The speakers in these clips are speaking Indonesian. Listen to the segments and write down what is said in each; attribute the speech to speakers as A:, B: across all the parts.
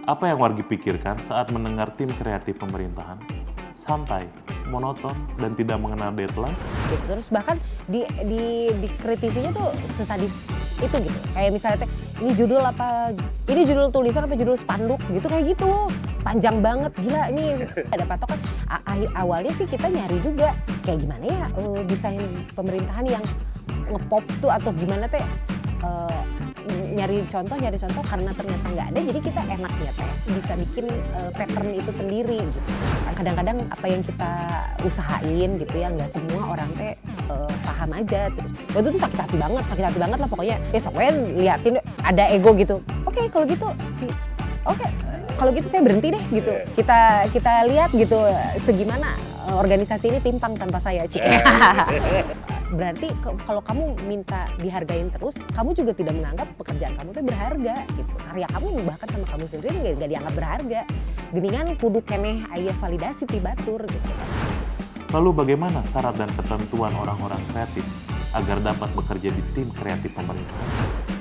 A: Apa yang Wargi pikirkan saat mendengar tim kreatif pemerintahan? Santai, monoton, dan tidak mengenal deadline?
B: Gitu. Terus bahkan dikritisinya tuh sesadis itu gitu. Kayak misalnya ini judul tulisan apa judul spanduk gitu, kayak gitu. Panjang banget, gila ini. Ada patokan. Awalnya sih kita nyari juga kayak gimana ya desain pemerintahan yang ngepop tuh atau gimana teh. Nyari contoh karena ternyata nggak ada, jadi kita enaknya teh bisa bikin pattern itu sendiri gitu. Kadang-kadang apa yang kita usahain gitu ya nggak semua orang teh paham aja. Terus waktu itu sakit hati banget lah pokoknya. Soknya liatin ada ego gitu. Oke, kalau gitu saya berhenti deh gitu. Kita lihat gitu segimana organisasi ini timpang tanpa saya, Cik. Berarti kalau kamu minta dihargain terus, kamu juga tidak menganggap pekerjaan kamu tuh berharga gitu. Karya kamu bahkan sama kamu sendiri nggak dianggap berharga. Geningan kudu keneh aya validasi ti batur gitu.
A: Lalu bagaimana syarat dan ketentuan orang-orang kreatif agar dapat bekerja di tim kreatif pemerintah?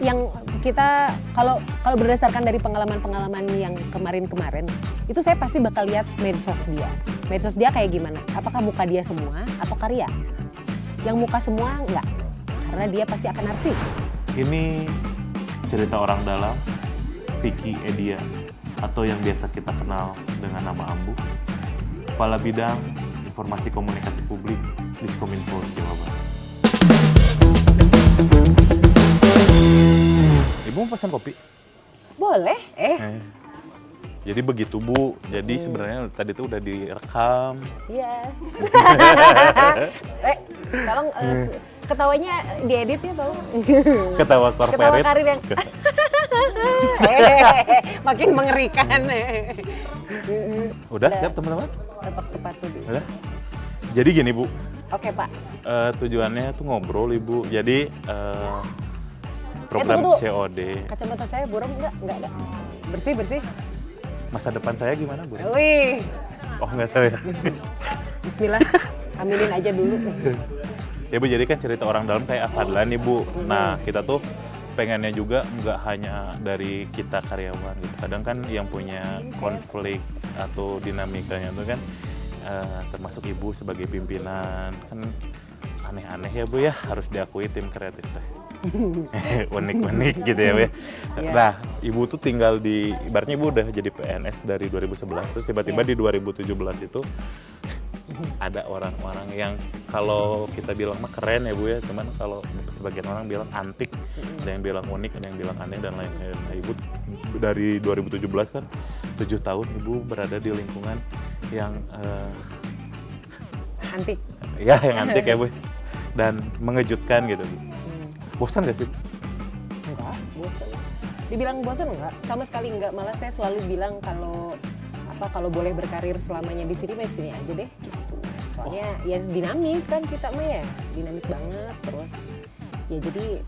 B: Yang kita kalau berdasarkan dari pengalaman yang kemarin, itu saya pasti bakal lihat medsos dia. Medsos dia kayak gimana? Apakah muka dia semua atau karya? Yang muka semua enggak, karena dia pasti akan narsis.
A: Ini cerita orang dalam, Vicky Edia, atau yang biasa kita kenal dengan nama Ambu, Kepala Bidang Informasi Komunikasi Publik Diskominfo Jawa Barat. Ibu mau pesan kopi?
B: Boleh,
A: Jadi begitu Bu, jadi sebenarnya tadi itu udah direkam.
B: Iya. Tolong ketawanya diedit ya tolong.
A: Ketawa corporate.
B: Ketawa karir yang makin mengerikan.
A: Udah siap teman-teman?
B: Tepak sepatu di.
A: Udah. Jadi gini Bu,
B: Oke Pak.
A: tujuannya tuh ngobrol Ibu. Jadi program
B: tunggu.
A: COD.
B: Kacamata saya buram enggak. Bersih.
A: Masa depan saya gimana Bu?
B: Wih.
A: Oh nggak tahu ya.
B: Bismillah. Aminin aja dulu.
A: Ya Bu, jadi kan cerita orang dalam kayak Fadlan nih Bu. Nah kita tuh pengennya juga nggak hanya dari kita karyawan gitu. Kadang kan yang punya konflik atau dinamikanya itu kan termasuk Ibu sebagai pimpinan. Kan aneh-aneh ya Bu ya, harus diakui tim kreatif teh. Unik-unik gitu ya Bu ya. Nah Ibu tuh tinggal di, ibaratnya Ibu udah jadi PNS dari 2011, terus tiba-tiba di 2017 itu ada orang-orang yang kalau kita bilang mah keren ya Bu ya, cuman kalau sebagian orang bilang antik, ada yang bilang unik, ada yang bilang aneh dan lain-lain. Nah Ibu dari 2017 kan 7 tahun Ibu berada di lingkungan yang
B: Antik.
A: ya yang antik ya Bu, dan mengejutkan gitu Bu. Bosan gak sih?
B: Enggak, bosan. Dibilang bosan enggak? Sama sekali enggak. Malah saya selalu bilang kalau boleh berkarir selamanya di sini, sini aja deh gitu. Soalnya ya dinamis kan kita mah ya, dinamis banget terus. Ya jadi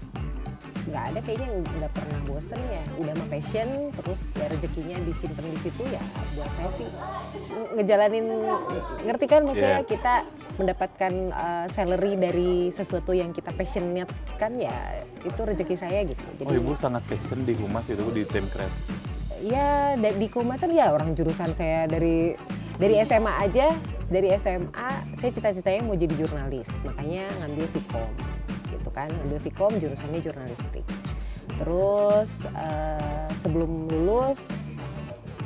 B: nggak ada kayaknya nggak pernah bosen ya. Udah mah passion, terus ya rezekinya disimpan di situ ya. Buat saya sih ngejalanin, ngerti kan maksudnya kita mendapatkan salary dari sesuatu yang kita passionate kan ya, itu rezeki saya gitu. Jadi,
A: Ibu sangat passion di humas itu di tim kreatif.
B: Ya di Kehumasan ya, orang jurusan saya dari SMA aja, dari SMA saya cita-citanya mau jadi jurnalis, makanya ngambil Vkom gitu kan, ngambil Vkom jurusannya jurnalistik. Terus sebelum lulus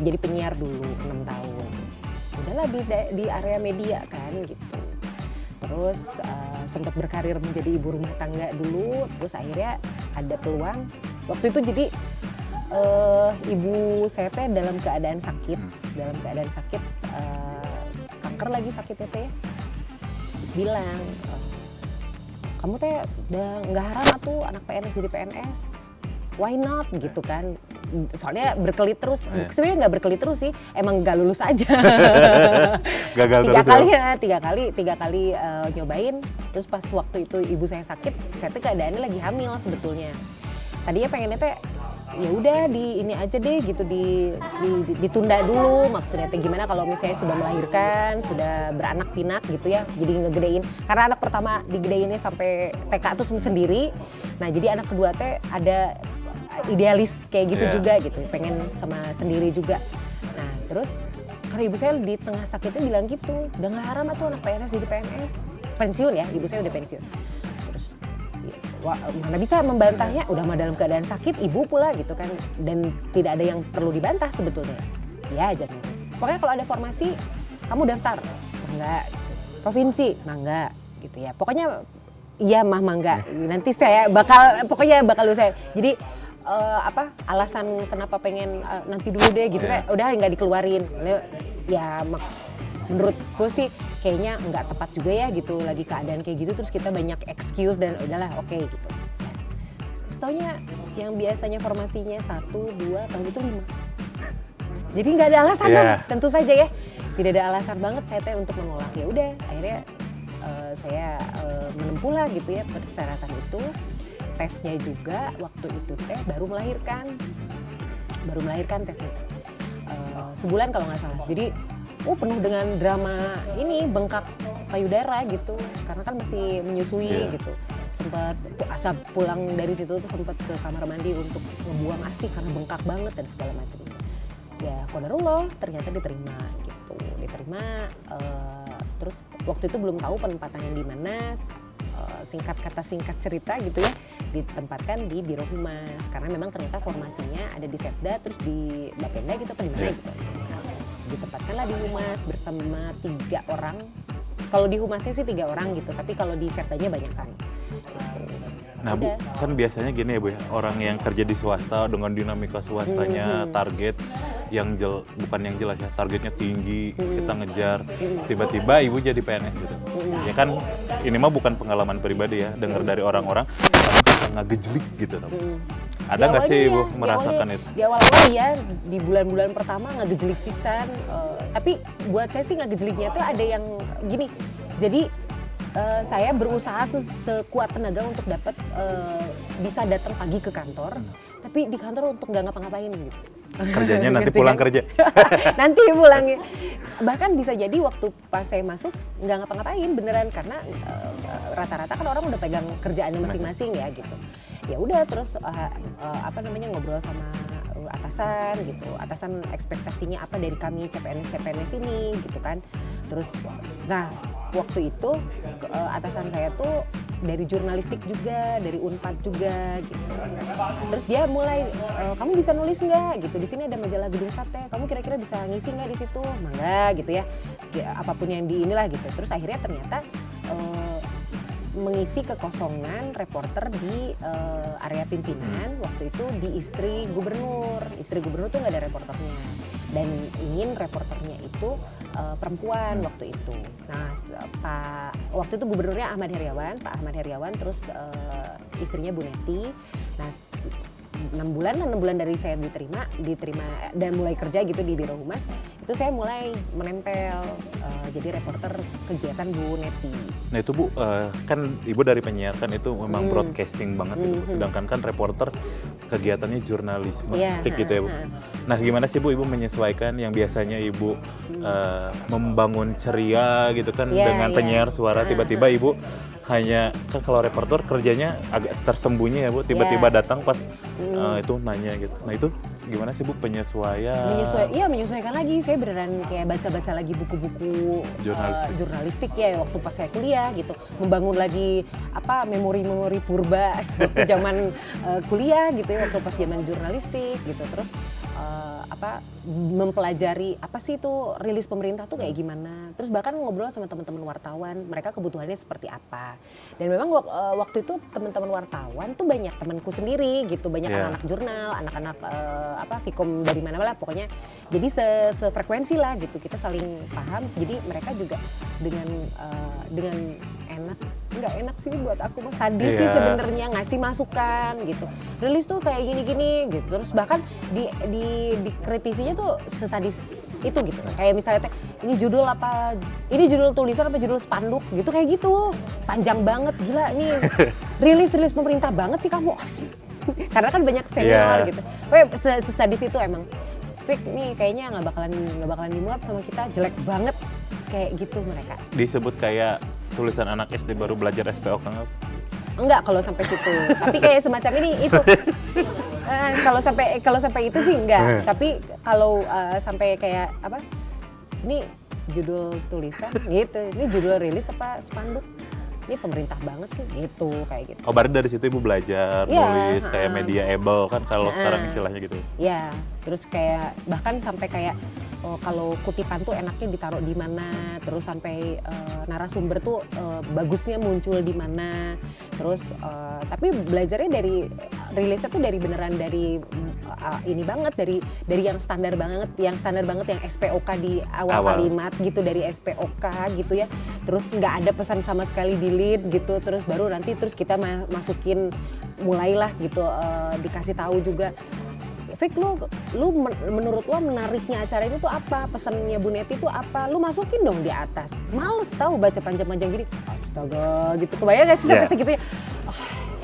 B: jadi penyiar dulu 6 tahun, udahlah di area media kan gitu. Terus sempat berkarir menjadi ibu rumah tangga dulu, terus akhirnya ada peluang waktu itu jadi ibu saya teh dalam keadaan sakit, kanker lagi sakitnya teh. Terus bilang, kamu teh udah nggak haram tuh anak PNS jadi PNS, why not gitu kan? Soalnya berkelit terus, sebenarnya nggak berkelit terus sih, emang nggak lulus aja.
A: Gagal
B: tiga kali nyobain, terus pas waktu itu ibu saya sakit, saya tuh keadaannya lagi hamil sebetulnya. Tadinya pengennya teh ya udah di ini aja deh gitu, ditunda dulu, maksudnya teh gimana kalau misalnya sudah melahirkan, sudah beranak pinak gitu ya, jadi ngegedein, karena anak pertama digedeinnya sampai TK tuh sendiri. Nah jadi anak kedua teh idealis kayak gitu
A: Iya.
B: juga gitu, pengen sama sendiri juga. Nah terus karena ibu saya di tengah sakitnya bilang gitu, udah nggak haram tuh anak PNS jadi PNS, pensiun ya, ibu saya udah pensiun. Terus wah, mana bisa membantahnya, udah mah dalam keadaan sakit, ibu pula gitu kan, dan tidak ada yang perlu dibantah sebetulnya. Ya aja nih. Pokoknya kalau ada formasi, kamu daftar, enggak. Provinsi, mangga gitu ya. Pokoknya iya mah mangga. Nanti saya pokoknya bakal usahain. Jadi alasan kenapa pengen nanti dulu deh gitu kan, udah nggak dikeluarin. Ya menurutku sih kayaknya nggak tepat juga ya gitu, lagi keadaan kayak gitu terus kita banyak excuse dan udahlah oke gitu. Terus taunya yang biasanya formasinya 1, 2, tahun itu 5. Jadi nggak ada alasan dong, tentu saja ya. Tidak ada alasan banget saya teh untuk menolak. Ya udah akhirnya saya menempuh lah gitu ya persyaratan itu. Tesnya juga waktu itu teh baru melahirkan tesnya. Sebulan kalau nggak salah. Jadi penuh dengan drama ini, bengkak payudara gitu. Karena kan masih menyusui gitu. Sempat asap pulang dari situ tuh sempat ke kamar mandi untuk ngebuang ASI karena bengkak banget dan segala macam. Ya qadarullah ternyata diterima gitu. Terus waktu itu belum tahu penempatannya di mana. Singkat cerita gitu ya, ditempatkan di Biro Humas karena memang ternyata formasinya ada di Setda terus di Bapenda gitu apa di mana gitu. Nah, ditempatkanlah di Humas bersama 3 orang. Kalau di Humasnya sih 3 orang gitu, tapi kalau di Setdanya banyakan. Gitu.
A: Nah Bu, kan biasanya gini ya Bu ya, orang yang kerja di swasta dengan dinamika swastanya target yang bukan yang jelas ya, targetnya tinggi, kita ngejar, tiba-tiba Ibu jadi PNS gitu. Ya kan ini mah bukan pengalaman pribadi ya, dengar dari orang-orang kadang suka ngegejlik gitu. Ada nggak sih Ibu merasakan itu?
B: Di awal-awal ya, di bulan-bulan pertama ngegejelik pisan, tapi buat saya sih ngegejeliknya tuh ada yang gini, jadi saya berusaha sekuat tenaga untuk dapat bisa datang pagi ke kantor, tapi di kantor untuk nggak ngapa-ngapain gitu.
A: Kerjanya nanti pulang kerja.
B: Nanti pulangnya. Bahkan bisa jadi waktu pas saya masuk nggak ngapa-ngapain beneran karena rata-rata kan orang udah pegang kerjaannya masing-masing ya gitu. Ya udah terus ngobrol sama atasan gitu. Atasan ekspektasinya apa dari kami CPNS ini gitu kan. Terus nah waktu itu atasan saya tuh dari jurnalistik juga, dari Unpad juga gitu. Terus dia mulai, kamu bisa nulis nggak gitu? Di sini ada majalah Gedung Sate. Kamu kira-kira bisa ngisi nggak di situ? Mangga gitu ya. Apapun yang di inilah gitu. Terus akhirnya ternyata mengisi kekosongan reporter di area pimpinan. Waktu itu di istri gubernur. Istri gubernur tuh nggak ada reporternya. Dan ingin reporternya itu perempuan waktu itu. Nah, waktu itu gubernurnya Pak Ahmad Heriawan, terus istrinya Bu Neti. Nah, 6 bulan dari saya diterima dan mulai kerja gitu di Biro Humas, itu saya mulai menempel jadi reporter kegiatan Bu Neti. Nah
A: itu Bu, kan Ibu dari penyiar kan itu memang broadcasting banget gitu, sedangkan kan reporter kegiatannya jurnalistik gitu ya Bu. Nah gimana sih Bu Ibu menyesuaikan yang biasanya Ibu membangun ceria gitu kan dengan penyiar suara, tiba-tiba Ibu hanya kan kalau reporter kerjanya agak tersembunyi ya Bu, tiba-tiba datang pas itu nanya gitu. Nah itu gimana sih Bu penyesuaian?
B: Menyesuaikan lagi. Saya beneran kayak baca-baca lagi buku-buku jurnalistik ya waktu pas saya kuliah gitu. Membangun lagi memori-memori purba waktu zaman kuliah gitu ya, waktu pas zaman jurnalistik gitu. Terus mempelajari apa sih itu rilis pemerintah tuh kayak gimana. Terus bahkan ngobrol sama teman-teman wartawan, mereka kebutuhannya seperti apa. Dan memang waktu itu teman-teman wartawan tuh banyak temanku sendiri gitu, banyak anak-anak jurnal, anak-anak Vkom dari mana lah pokoknya. Jadi sefrekuensi lah gitu, kita saling paham. Jadi mereka juga dengan nggak enak sih buat aku mah, sadis sih sebenarnya ngasih masukan gitu. Rilis tuh kayak gini-gini gitu. Terus bahkan dikritisinya tuh sesadis itu gitu. Kayak misalnya ini judul tulisan apa judul spanduk gitu, kayak gitu. Panjang banget, gila ini rilis pemerintah banget sih kamu. Karena kan banyak senior gitu. Kayak sesadis itu emang. Fik nih kayaknya nggak bakalan dimuat sama kita, jelek banget kayak gitu mereka.
A: Disebut kayak tulisan anak SD baru belajar SPO kan?
B: Enggak kalau sampai situ. Tapi kayak semacam ini itu. Kalau sampai itu sih enggak. Tapi kalau sampai kayak apa? Ini judul tulisan gitu. Ini judul rilis apa spanduk? Ini pemerintah banget sih gitu kayak gitu.
A: Oh, berarti dari situ Ibu belajar nulis kayak media-able kan kalau sekarang istilahnya gitu.
B: Ya, terus kayak bahkan sampai kayak kalau kutipan tuh enaknya ditaruh di mana, terus sampai narasumber tuh bagusnya muncul di mana. Terus tapi belajarnya dari rilisnya tuh dari beneran dari ini banget dari yang standar banget yang SPOK di awal kalimat gitu, dari SPOK gitu ya. Terus nggak ada pesan sama sekali di lead gitu, terus baru nanti terus kita masukin mulailah gitu dikasih tahu juga. Fik, lu menurut lo menariknya acara ini tuh apa? Pesannya Bu Neti tuh apa? Lu masukin dong di atas. Males tahu baca panjang-panjang gini. Astaga gitu. Kebayang gak sih sampai segitunya?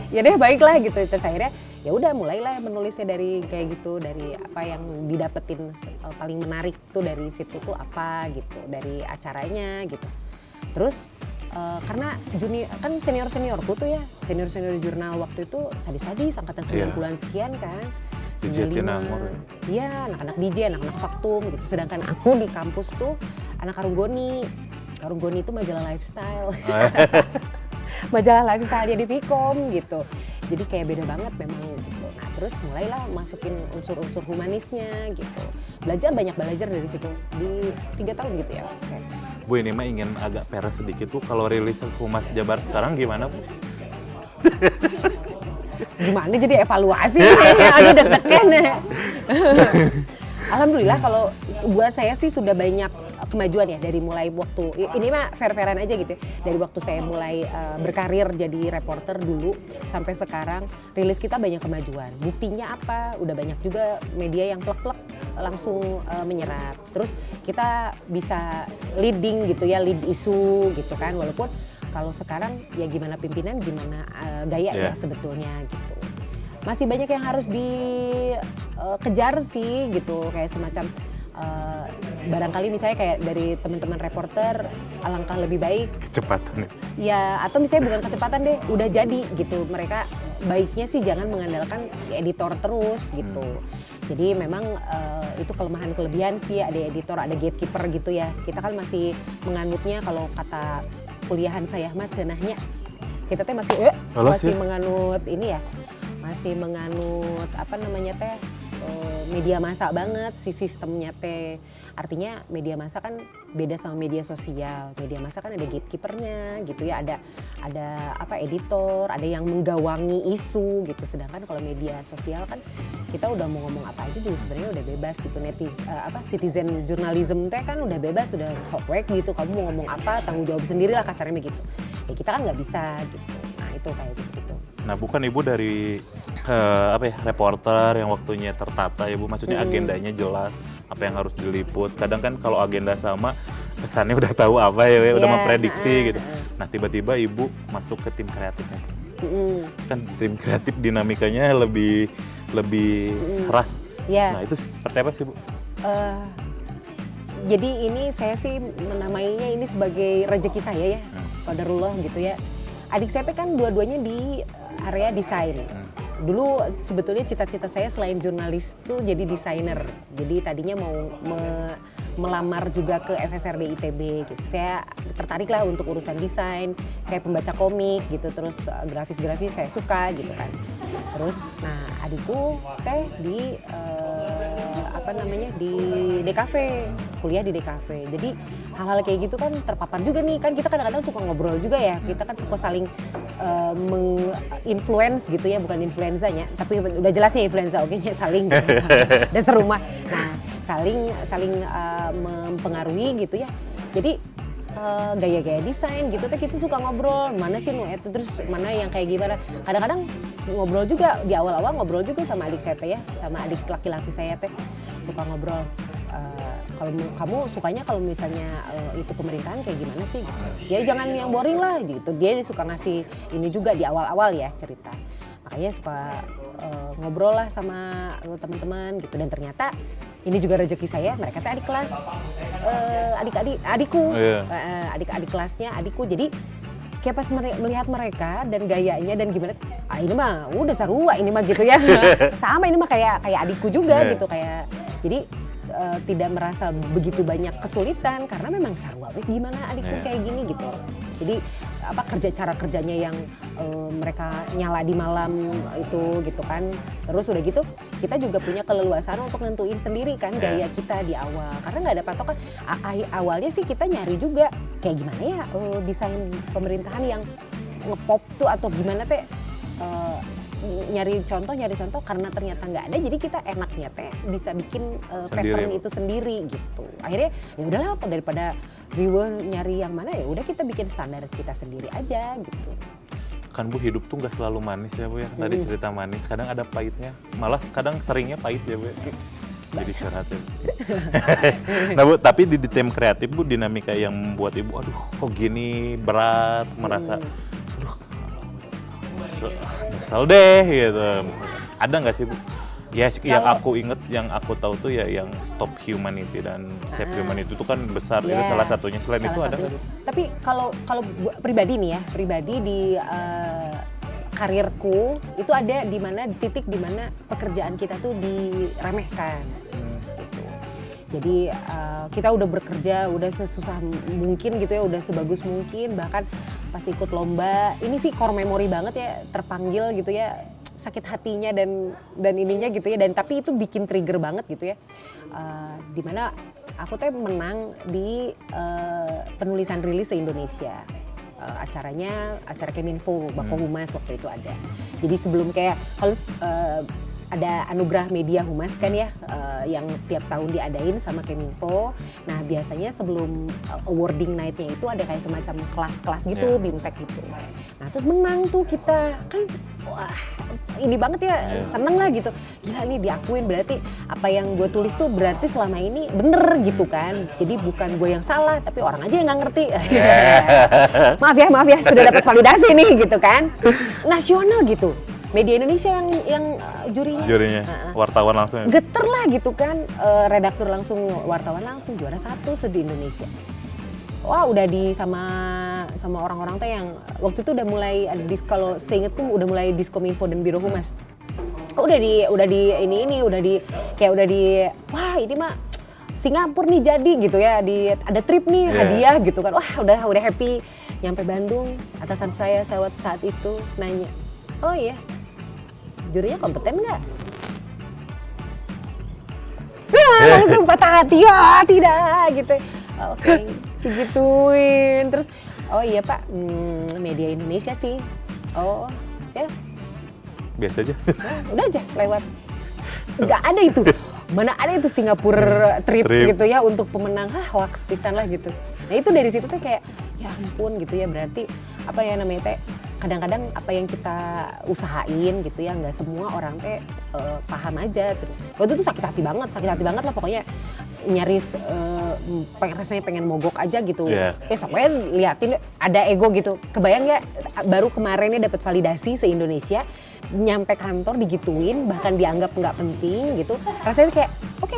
B: Ya deh baiklah gitu. Terus akhirnya ya udah mulailah menulisnya dari kayak gitu, dari apa yang didapetin paling menarik tuh dari situ tuh apa gitu, dari acaranya gitu. Terus karena kan seniorku tuh ya, senior jurnal waktu itu sadis-sadis angkatan 90-an sekian kan.
A: DJ Tinamor.
B: Iya, anak-anak DJ, anak-anak Faktum gitu. Sedangkan aku di kampus tuh anak Karunggoni. Karunggoni itu majalah lifestyle. Majalah lifestyle dia di Vkom gitu. Jadi kayak beda banget memang gitu. Nah, terus mulailah masukin unsur-unsur humanisnya gitu. Banyak belajar dari situ di 3 tahun gitu ya.
A: Bu, ini mah ingin agak peres sedikit Bu, kalau rilis Humas Jabar sekarang gimana Bu?
B: Gimana jadi evaluasi aduh deg-degan. Alhamdulillah kalau buat saya sih sudah banyak kemajuan ya dari mulai waktu ini mah fair-fairan aja gitu ya. Dari waktu saya mulai berkarir jadi reporter dulu sampai sekarang rilis kita banyak kemajuan. Buktinya apa? Udah banyak juga media yang plek-plek langsung menyerap. Terus kita bisa leading gitu ya, lead isu gitu kan, walaupun kalau sekarang ya gimana pimpinan, gimana gaya ya sebetulnya gitu. Masih banyak yang harus dikejar sih gitu, kayak semacam barangkali misalnya kayak dari teman-teman reporter alangkah lebih baik.
A: Kecepatan
B: ya. Atau misalnya bukan kecepatan deh, udah jadi gitu. Mereka baiknya sih jangan mengandalkan editor terus gitu. Jadi memang itu kelemahan-kelebihan sih, ada editor, ada gatekeeper gitu ya. Kita kan masih menganutnya kalau kata kuliahan saya mah cenahnya kita teh masih menganut ini ya, masih menganut apa namanya teh media massa banget si sistemnya teh. Artinya media massa kan beda sama media sosial. Media massa kan ada gatekeepernya gitu ya, ada apa editor, ada yang menggawangi isu gitu. Sedangkan kalau media sosial kan kita udah mau ngomong apa aja juga sebenarnya udah bebas gitu. Citizen journalism teh kan udah bebas, udah sokwek gitu. Kamu mau ngomong apa tanggung jawab sendiri lah kasarnya begitu. Ya kita kan nggak bisa gitu. Nah itu kayak gitu.
A: Nah bukan Ibu dari reporter yang waktunya tertata ya Bu, maksudnya agendanya jelas, apa yang harus diliput. Kadang kan kalau agenda sama pesannya udah tahu apa ya, udah memprediksi gitu. Nah tiba-tiba Ibu masuk ke tim kreatifnya. Kan tim kreatif dinamikanya lebih keras. Nah itu seperti apa sih Bu?
B: Jadi ini saya sih menamainya ini sebagai rezeki saya ya, qadarullah gitu ya. Adik saya kan dua-duanya di area desain. Dulu sebetulnya cita-cita saya selain jurnalis tuh jadi desainer. Jadi tadinya mau melamar juga ke FSRD ITB gitu. Saya tertarik lah untuk urusan desain. Saya pembaca komik gitu, terus grafis-grafis saya suka gitu kan. Terus nah adikku teh di di DKV, kuliah di DKV. Jadi hal-hal kayak gitu kan terpapar juga nih, kan kita kadang-kadang suka ngobrol juga ya, kita kan suka saling meng-influence gitu ya, bukan influenzanya, tapi udah jelasnya influenza, saling gitu. Dan serumah, nah saling mempengaruhi gitu ya. Jadi gaya-gaya desain gitu teh kita suka ngobrol, mana sih itu terus mana yang kayak gimana. Kadang-kadang ngobrol juga di awal-awal ngobrol juga sama adik saya teh ya, sama adik laki-laki saya teh suka ngobrol. Kalau kamu sukanya kalau misalnya itu pemerintahan kayak gimana sih? Ya jangan yang boring lah gitu. Dia suka ngasih ini juga di awal-awal ya cerita. Makanya suka ngobrol lah sama teman-teman gitu, dan ternyata ini juga rezeki saya, mereka teh adik kelas adikku, adik-adik kelasnya adikku. Jadi kayak pas melihat mereka dan gayanya dan gimana, ini mah udah sarua ini mah gitu ya. Sama ini mah kayak adikku juga gitu, kayak jadi tidak merasa begitu banyak kesulitan karena memang sarua gimana adikku kayak gini gitu. Jadi cara kerjanya yang mereka nyala di malam itu gitu kan. Terus udah gitu kita juga punya keleluasaan untuk nentuin sendiri kan gaya kita di awal. Karena nggak ada patokan. Awalnya sih kita nyari juga kayak gimana ya desain pemerintahan yang ngepop tuh atau gimana teh. Nyari contoh karena ternyata nggak ada, jadi kita enaknya teh bisa bikin pattern itu sendiri gitu. Akhirnya ya udahlah daripada riweuh nyari yang mana, ya udah kita bikin standar kita sendiri aja gitu.
A: Kan Bu, hidup tuh nggak selalu manis ya Bu ya. Tadi cerita manis, kadang ada pahitnya. Malah kadang seringnya pahit ya Bu. Jadi curhat ya. Nah Bu, tapi di tim kreatif Bu, dinamika yang membuat Ibu aduh kok gini berat, merasa nyesel deh gitu. Ada nggak sih Bu? Ya yang aku inget, yang aku tahu tuh ya yang Stop Humanity dan Save Humanity itu kan besar, itu salah satunya. Selain itu ada nggak?
B: Tapi kalau pribadi nih ya, di karirku itu ada di mana titik di mana pekerjaan kita tuh diremehkan. Gitu. Jadi kita udah bekerja, udah sesusah mungkin gitu ya, udah sebagus mungkin, bahkan pas ikut lomba, ini sih core memory banget ya, terpanggil gitu ya, sakit hatinya dan ininya gitu ya, dan tapi itu bikin trigger banget gitu ya, dimana aku tuh menang di penulisan rilis se-Indonesia. Acara Keminfo, Bako Humas waktu itu ada. Jadi sebelum kayak kalau ada anugerah media humas kan ya, yang tiap tahun diadain sama Keminfo. Nah biasanya sebelum awarding night-nya itu ada kayak semacam kelas-kelas gitu, BIMTEK gitu. Nah terus menang tuh kita, kan wah ini banget ya, seneng lah gitu. Gila nih diakuin, berarti apa yang gue tulis tuh berarti selama ini bener gitu kan. Jadi bukan gue yang salah, tapi orang aja yang gak ngerti. Maaf ya, sudah dapat validasi nih gitu kan. Nasional gitu. Media Indonesia yang jurinya.
A: Wartawan langsung.
B: Geter lah gitu kan, redaktur langsung, wartawan langsung juara 1 di Indonesia. Wah udah sama orang-orang teh yang waktu itu udah mulai ada kalau seingetku udah mulai Diskominfo dan Biro Humas. Udah di wah ini mah Singapura nih jadi gitu ya, ada trip nih hadiah gitu kan. Wah udah happy. Nyampe Bandung, atasan saya saat itu nanya, "Oh iya, jurinya kompeten nggak?" Langsung patah hati, ya tidak gitu. Oke, digituin. Terus, oh iya Pak, media Indonesia sih. Oh ya.
A: Biasa aja.
B: Udah aja lewat. Nggak ada itu. Mana ada itu Singapura trip gitu ya untuk pemenang, hoax pisan lah gitu. Nah itu dari situ tuh kayak, ya ampun gitu ya, berarti apa ya namanya teh, kadang-kadang apa yang kita usahain gitu ya, nggak semua orang teh paham aja. Waktu itu sakit hati banget lah pokoknya, nyaris rasanya pengen mogok aja gitu. Pokoknya liatin ada ego gitu. Kebayang ya, baru kemarinnya dapat validasi se-Indonesia, nyampe kantor digituin, bahkan dianggap nggak penting gitu. Rasanya kayak oke,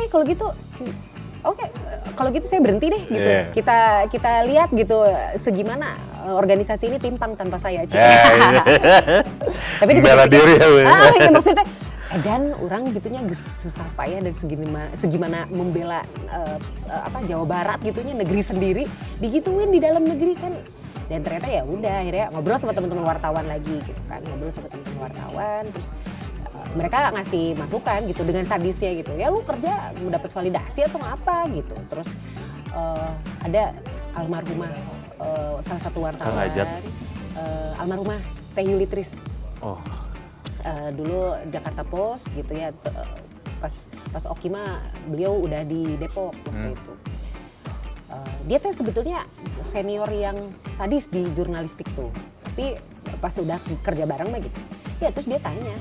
B: kalau gitu saya berhenti deh gitu. Kita lihat gitu segimana organisasi ini timpang tanpa saya. Tapi
A: bela diri ya.
B: Ya maksudnya dan orang gitunya susah payah dan segimana membela Jawa Barat gitunya, negeri sendiri digituin di dalam negeri kan. Dan ternyata ya udah akhirnya ngobrol sama teman-teman wartawan lagi gitu kan. Terus mereka ngasih masukan gitu dengan sadisnya gitu. Ya lu kerja mau dapat validasi atau apa gitu. Terus ada almarhumah salah satu wartawan, almarhumah Teh Yulitris. Dulu Jakarta Post gitu ya. Pas Oki mah beliau udah di Depok waktu itu. Dia tuh sebetulnya senior yang sadis di jurnalistik tuh. Tapi pas udah kerja bareng mah gitu. Ya terus dia tanya,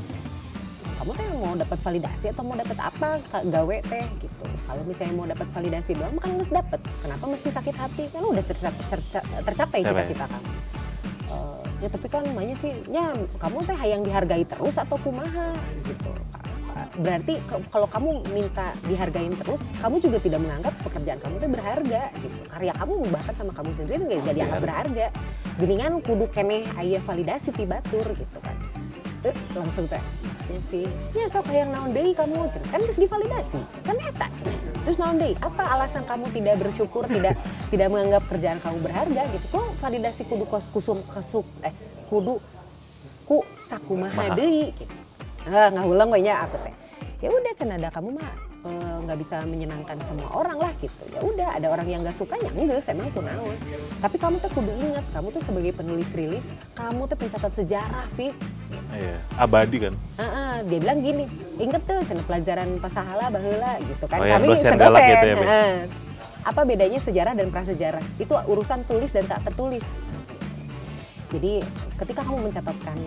B: "Kamu teh mau dapat validasi atau mau dapat apa gawe teh gitu? Kalau misalnya mau dapat validasi doang kan harus dapat. Kenapa mesti sakit hati? Kan udah tercapai cita-cita kamu." Ya tapi kan namanya sih, ya kamu teh yang dihargai terus atau kumaha gitu. berarti kalau kamu minta dihargain terus, kamu juga tidak menganggap pekerjaan kamu itu berharga gitu. Karya kamu bahkan sama kamu sendiri nggak dianggap berharga. Geningan kudu keneh aya validasi ti batur gitu kan. Langsung teh ya sih. Ya sok hayang naon deui kamu cenah. Kan geus divalidasi. Kan eta cenah. Terus naon deui? Apa alasan kamu tidak bersyukur, tidak menganggap kerjaan kamu berharga gitu. Kok validasi kudu kudu ku sakumaha deui gitu. Ngahulang we nya aku teh. Ya udah cenah da kamu mah nggak bisa menyenangkan semua orang lah gitu. Ya udah ada orang yang nggak suka ya enggak, emang kunaon. Tapi kamu tuh kudu ingat, kamu tuh sebagai penulis rilis, kamu tuh pencatat sejarah, Fik.
A: Iya, abadi kan.
B: Dia bilang gini, inget tuh cenah pelajaran pasahala baheula gitu kan.
A: Oh, ya,
B: Kami
A: dosen galak gitu ya,
B: apa bedanya sejarah dan prasejarah? Itu urusan tulis dan tak tertulis. Jadi ketika kamu mencatatkan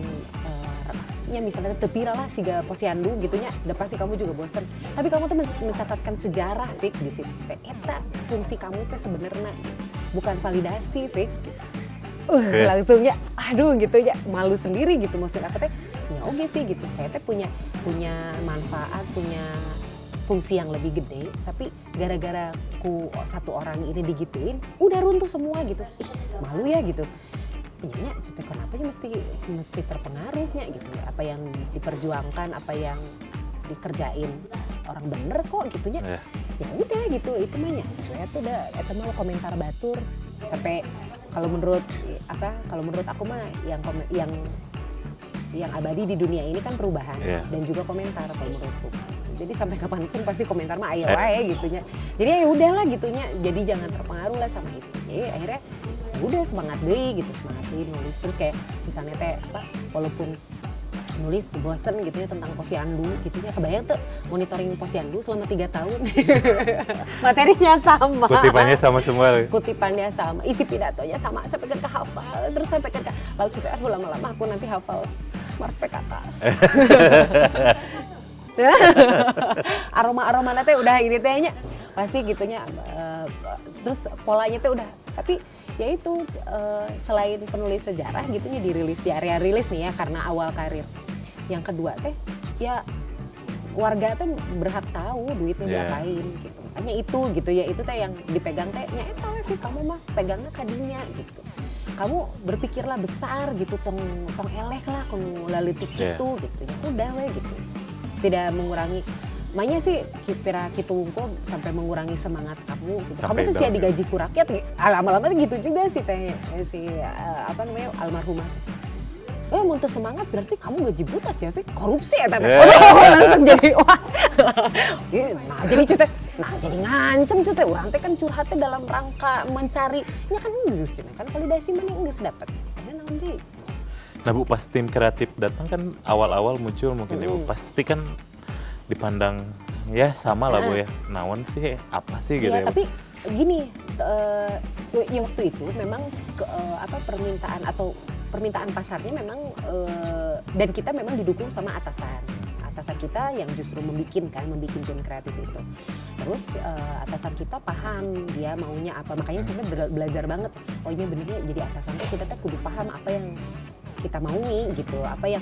B: ya misalnya tepira lah siga posyandu gitunya, udah pasti kamu juga bosen. Tapi kamu tuh mencatatkan sejarah, Fik, di situ. Eta fungsi kamu tuh sebenarnya bukan validasi, Fik. Langsungnya, aduh gitu ya, malu sendiri gitu. Maksud aku teh, ya oke sih gitu. Saya teh punya manfaat, punya fungsi yang lebih gede. Tapi gara-gara satu orang ini digituin, udah runtuh semua gitu. Ih, malu ya gitu. Iya, kenapa mesti terpengaruhnya gitu ya, apa yang diperjuangkan, apa yang dikerjain orang bener kok gitunya. Ya udah gitu, itu mah nya saya tuh udah eta mah komentar batur sampai kalau menurut aku mah yang abadi di dunia ini kan perubahan dan juga komentar kalau menurutku. Jadi sampai kapanpun pasti komentar mah ayo wae gitunya. Jadi ya udahlah gitunya. Jadi jangan terpengaruh lah sama itu. Jadi akhirnya udah semangat deh gitu, semangat deh nulis. Terus kayak misalnya teh walaupun nulis bosen gitu ya tentang posyandu gitu ya, kebayang tuh monitoring posyandu selama 3 tahun. Materinya sama.
A: Kutipannya sama semua.
B: Kutipannya sama, isi pidatonya sama, sampai ke hafal, terus sampai ke lalu cerita lama-lama aku nanti hafal Mars PKK. Aroma teh udah ini tehnya pasti gitunya, terus polanya teh udah. Tapi ya itu selain penulis sejarah gitunya dirilis di area rilis nih ya karena awal karir. Yang kedua teh ya warga teh berhak tahu duitnya diapain gitu. Hanya itu gitu ya, itu teh yang dipegang teh nya eta we kamu mah pegangnya kadinya gitu. Kamu berpikirlah besar gitu, tong eleh lah kamu laletik gitu gitu. Ya udah we gitu. Tidak mengurangi, makanya sih kira kitu kok sampai mengurangi semangat kamu gitu. Kamu tuh sih digaji ku rakyat, lama-lama gitu juga sih teh almarhumah. Muntah semangat berarti kamu gaji buta sih, Fik, korupsi ya tante. Langsung jadi wah. Nah jadi cute, jadi ngancem cute. Orang teh kan curhatnya dalam rangka mencari, ya kan geus kan validasi mana geus dapat. Ada naon deui.
A: Nah Bu, pas tim kreatif datang kan awal-awal muncul mungkin Ibu pasti kan dipandang ya sama lah Bu ya, naon sih apa sih gitu ya.
B: Tapi gini, ya waktu itu memang permintaan pasarnya memang dan kita memang didukung sama atasan kita yang justru membikin tim kreatif itu. Terus atasan kita paham dia maunya apa, makanya saya belajar banget. Oh iya benernya jadi atasan tuh kita tuh kudu paham apa yang kita mau nih gitu, apa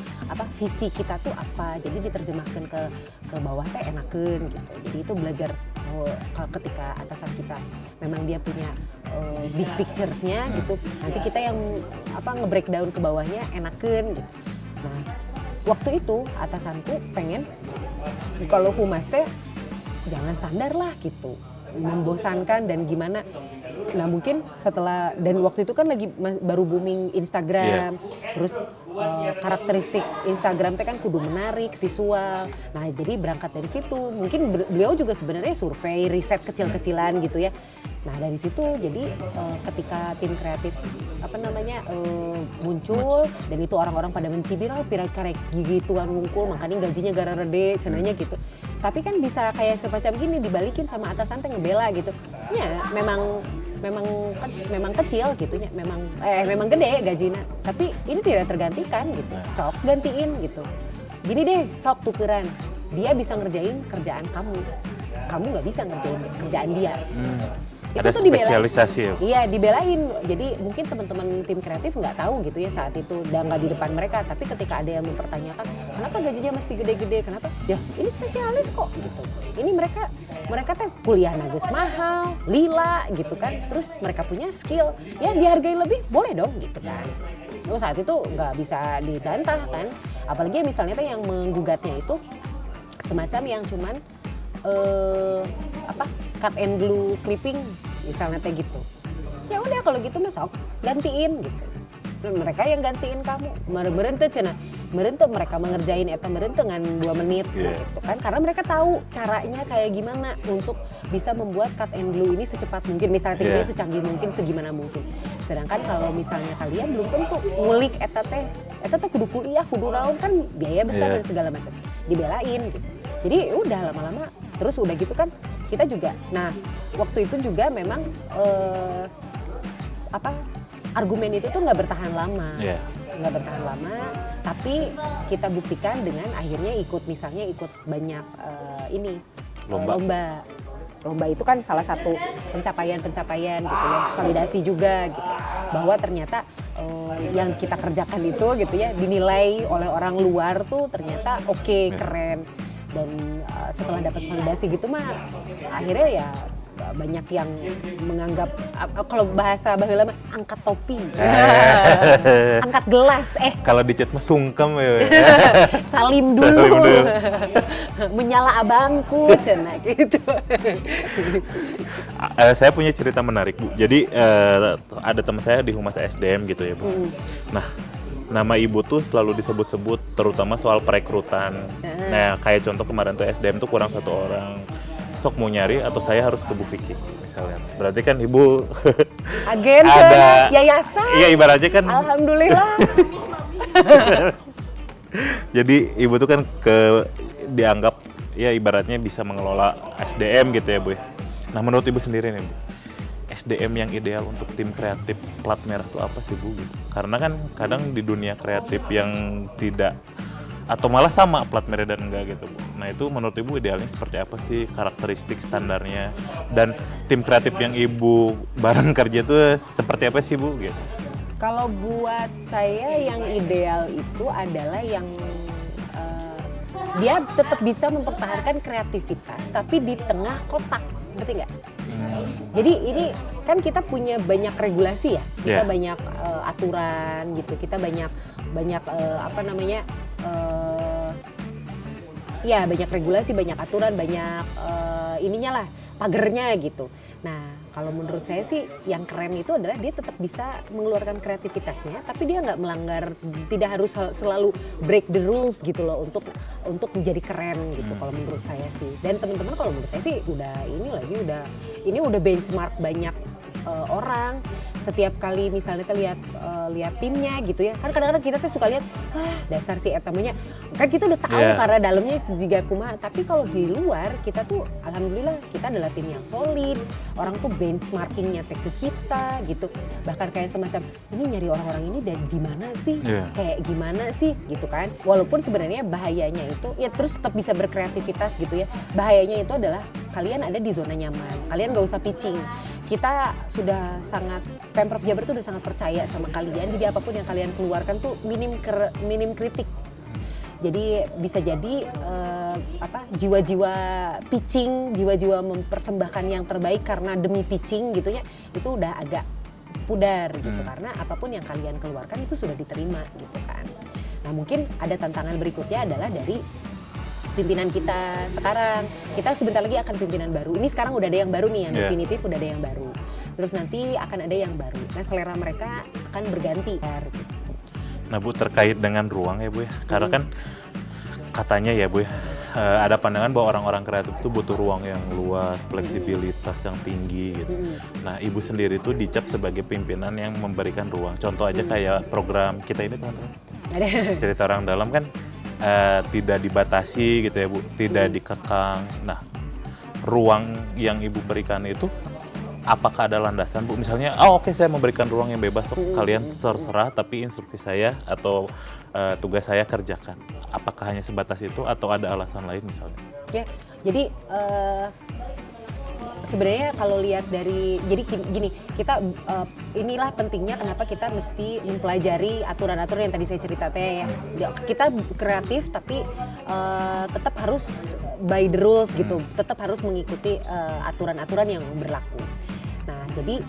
B: visi kita tuh apa, jadi diterjemahkan ke bawah teh enakeun gitu. Jadi itu belajar ketika atasan kita memang dia punya big pictures-nya gitu, nanti kita yang nge-breakdown ke bawahnya enakeun gitu. Nah waktu itu atasanku pengen kalau humas teh jangan standar lah gitu, membosankan dan gimana. Nah mungkin setelah, dan waktu itu kan lagi baru booming Instagram, terus karakteristik Instagram teh kan kudu menarik, visual. Nah jadi berangkat dari situ, mungkin beliau juga sebenarnya survei, riset kecil-kecilan gitu ya. Nah dari situ jadi ketika tim kreatif muncul dan itu orang-orang pada mencibir, pira karek gigi tuan ngungkul makanya gajinya gara rede cenanya gitu. Tapi kan bisa kayak semacam gini dibalikin sama atasan teh ngebela gitu. Ya memang kecil gitu ya, memang gede gajinya. Tapi ini tidak tergantikan gitu. Sok gantiin gitu. Gini deh, sok tukeran. Dia bisa ngerjain kerjaan kamu. Kamu nggak bisa ngerjain kerjaan dia. Itu
A: Ada
B: tuh dibelain.
A: spesialisasi ya?
B: Iya, dibelain. Jadi mungkin teman-teman tim kreatif nggak tahu gitu ya saat itu, udah nggak di depan mereka. Tapi ketika ada yang mempertanyakan, kenapa gajinya mesti gede-gede? Kenapa? Ya ini spesialis kok gitu. Ini mereka teh kuliah nages mahal, lila gitu kan. Terus mereka punya skill, ya dihargai lebih boleh dong gitu kan. Terus saat itu nggak bisa dibantah kan. Apalagi misalnya teh yang menggugatnya itu semacam yang cuman cut and glue clipping misalnya teh gitu. Ya udah kalau gitu masuk gantiin gitu. Mereka yang gantiin kamu. Meureun teh cenah. Meureun teh mereka mengerjain eta meureun teh ngan 2 menit gitu kan. Karena mereka tahu caranya kayak gimana untuk bisa membuat cut and glue ini secepat mungkin. Misalnya tekniknya secanggih mungkin, segimana mungkin. Sedangkan kalau misalnya kalian belum tentu ngulik eta teh kudu kuliah, kudu naon kan biaya besar dan segala macam. Dibelain gitu. Jadi udah lama-lama terus udah gitu kan kita juga. Nah, waktu itu juga memang argumen itu tuh nggak bertahan lama. Nggak bertahan lama, tapi kita buktikan dengan akhirnya ikut banyak lomba itu kan salah satu pencapaian gitu ya, validasi juga gitu, bahwa ternyata yang kita kerjakan itu gitu ya dinilai oleh orang luar tuh ternyata oke, keren. Dan setelah dapat validasi gitu mah akhirnya ya banyak yang menganggap kalau bahasa baheula mah angkat topi. Angkat gelas
A: Kalau di chat mah sungkem ya.
B: Salim dulu. Menyala abangku cenah gitu.
A: Saya punya cerita menarik, Bu. Jadi ada teman saya di Humas SDM gitu ya, Bu. Nah, nama ibu tuh selalu disebut-sebut terutama soal perekrutan. Nah, kayak contoh kemarin tuh SDM tuh kurang 1 orang. Sok mau nyari atau saya harus ke Bu Vicky misalnya. Berarti kan ibu
B: agen
A: ada
B: yayasan.
A: Iya, ibaratnya kan
B: alhamdulillah.
A: Jadi ibu tuh kan dianggap ya ibaratnya bisa mengelola SDM gitu ya, Bu. Nah, menurut ibu sendiri nih, Bu. SDM yang ideal untuk tim kreatif plat merah itu apa sih, Bu? Gitu. Karena kan kadang di dunia kreatif yang tidak atau malah sama plat merah dan enggak gitu, Bu. Nah, itu menurut Ibu idealnya seperti apa sih, karakteristik standarnya, dan tim kreatif yang Ibu bareng kerja itu seperti apa sih, Bu? Gitu.
B: Kalau buat saya yang ideal itu adalah yang dia tetap bisa mempertahankan kreativitas tapi di tengah kotak, ngerti nggak? Jadi ini kan kita punya banyak regulasi ya, kita banyak aturan gitu, kita banyak banyak regulasi, banyak aturan, banyak ininya lah, pagernya gitu. Nah, kalau menurut saya sih yang keren itu adalah dia tetap bisa mengeluarkan kreativitasnya, tapi dia nggak melanggar, tidak harus selalu break the rules gitu loh untuk menjadi keren gitu. Kalau menurut saya sih. Dan teman-teman kalau menurut saya sih ini udah benchmark banyak orang. Setiap kali misalnya kita lihat timnya gitu ya, kan kadang-kadang kita tuh suka lihat dasar si etamanya, kan kita udah tahu karena dalamnya juga kumaha. Tapi kalau di luar kita tuh alhamdulillah kita adalah tim yang solid, orang tuh benchmarkingnya ke kita gitu. Bahkan kayak semacam ini nyari orang-orang ini dari di mana sih, kayak gimana sih gitu kan. Walaupun sebenarnya bahayanya itu ya terus tetap bisa berkreativitas gitu ya. Bahayanya itu adalah kalian ada di zona nyaman, kalian gak usah pitching. Kita sudah sangat, Pemprov Jabar tuh udah sangat percaya sama kalian, jadi apapun yang kalian keluarkan tuh minim kritik. Jadi bisa jadi jiwa-jiwa pitching, jiwa-jiwa mempersembahkan yang terbaik karena demi pitching gitu ya, itu udah agak pudar gitu, karena apapun yang kalian keluarkan itu sudah diterima gitu kan. Nah, mungkin ada tantangan berikutnya adalah dari pimpinan kita sekarang. Kita sebentar lagi akan pimpinan baru. Ini sekarang udah ada yang baru nih, yang definitif udah ada yang baru. Terus nanti akan ada yang baru. Nah, selera mereka akan berganti. Gitu.
A: Nah, Bu, terkait dengan ruang ya, Bu ya. Karena kan katanya ya, Bu ya, ada pandangan bahwa orang-orang kreatif itu butuh ruang yang luas, fleksibilitas yang tinggi gitu. Nah, Ibu sendiri tuh dicap sebagai pimpinan yang memberikan ruang. Contoh aja kayak program kita ini, teman-teman. Cerita Orang Dalam kan tidak dibatasi gitu ya, Bu, tidak dikekang. Nah, ruang yang Ibu berikan itu apakah ada landasan, Bu? Misalnya, oke, saya memberikan ruang yang bebas, kalian terserah, tapi instruksi saya atau tugas saya kerjakan. Apakah hanya sebatas itu atau ada alasan lain misalnya?
B: Ya, jadi sebenarnya kalau lihat dari, jadi gini, kita inilah pentingnya kenapa kita mesti mempelajari aturan-aturan yang tadi saya cerita teh ya. Kita kreatif tapi tetap harus by the rules gitu, tetap harus mengikuti aturan-aturan yang berlaku. Nah jadi